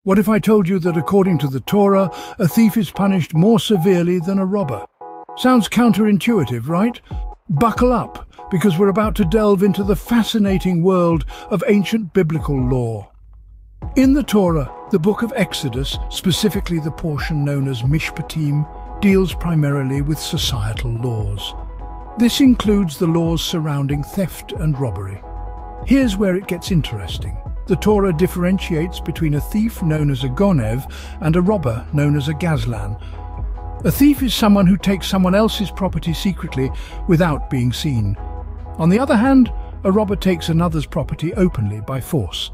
What if I told you that according to the Torah, a thief is punished more severely than a robber? Sounds counterintuitive, right? Buckle up, because we're about to delve into the fascinating world of ancient biblical law. In the Torah, the book of Exodus, specifically the portion known as Mishpatim, deals primarily with societal laws. This includes the laws surrounding theft and robbery. Here's where it gets interesting. The Torah differentiates between a thief known as a gonev and a robber known as a gazlan. A thief is someone who takes someone else's property secretly without being seen. On the other hand, a robber takes another's property openly by force.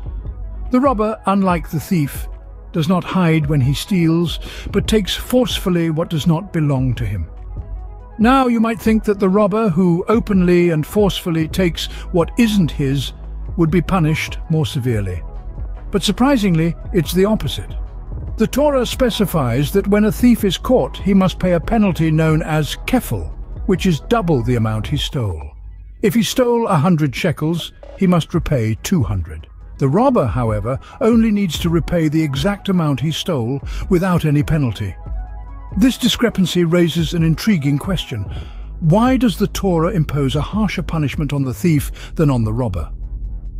The robber, unlike the thief, does not hide when he steals, but takes forcefully what does not belong to him. Now you might think that the robber who openly and forcefully takes what isn't his would be punished more severely. But surprisingly, it's the opposite. The Torah specifies that when a thief is caught, he must pay a penalty known as kefil, which is double the amount he stole. If he stole 100 shekels, he must repay 200. The robber, however, only needs to repay the exact amount he stole without any penalty. This discrepancy raises an intriguing question. Why does the Torah impose a harsher punishment on the thief than on the robber?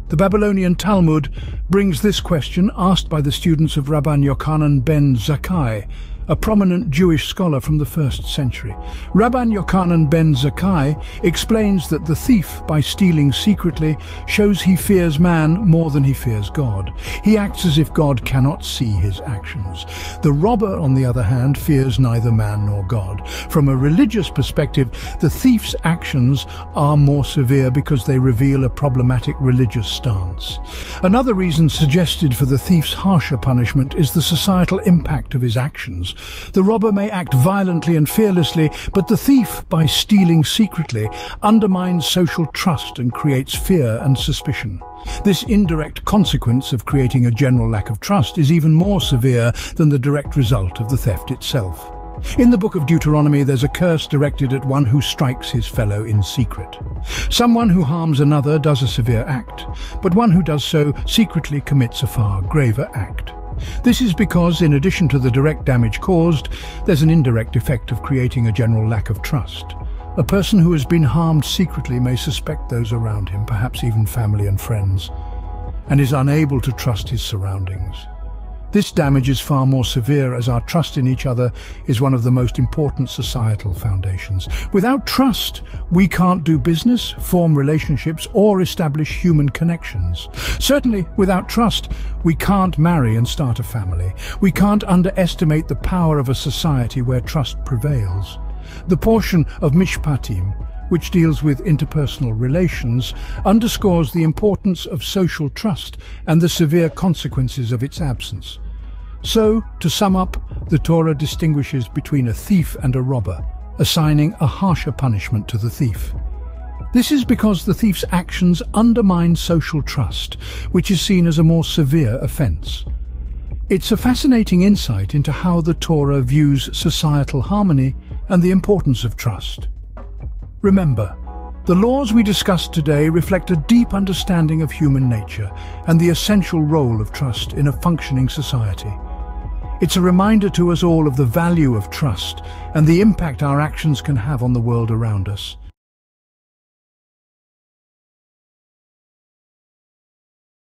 The Babylonian Talmud brings this question asked by the students of Rabban Yochanan ben Zakkai, a prominent Jewish scholar from the 1st century. Rabban Yochanan ben Zakkai explains that the thief, by stealing secretly, shows he fears man more than he fears God. He acts as if God cannot see his actions. The robber, on the other hand, fears neither man nor God. From a religious perspective, the thief's actions are more severe because they reveal a problematic religious stance. Another reason suggested for the thief's harsher punishment is the societal impact of his actions. The robber may act violently and fearlessly, but the thief, by stealing secretly, undermines social trust and creates fear and suspicion. This indirect consequence of creating a general lack of trust is even more severe than the direct result of the theft itself. In the book of Deuteronomy, there's a curse directed at one who strikes his fellow in secret. Someone who harms another does a severe act, but one who does so secretly commits a far graver act. This is because, in addition to the direct damage caused, there's an indirect effect of creating a general lack of trust. A person who has been harmed secretly may suspect those around him, perhaps even family and friends, and is unable to trust his surroundings. This damage is far more severe, as our trust in each other is one of the most important societal foundations. Without trust, we can't do business, form relationships, or establish human connections. Certainly, without trust, we can't marry and start a family. We can't underestimate the power of a society where trust prevails. The portion of Mishpatim, which deals with interpersonal relations, underscores the importance of social trust and the severe consequences of its absence. So, to sum up, the Torah distinguishes between a thief and a robber, assigning a harsher punishment to the thief. This is because the thief's actions undermine social trust, which is seen as a more severe offense. It's a fascinating insight into how the Torah views societal harmony and the importance of trust. Remember, the laws we discussed today reflect a deep understanding of human nature and the essential role of trust in a functioning society. It's a reminder to us all of the value of trust and the impact our actions can have on the world around us.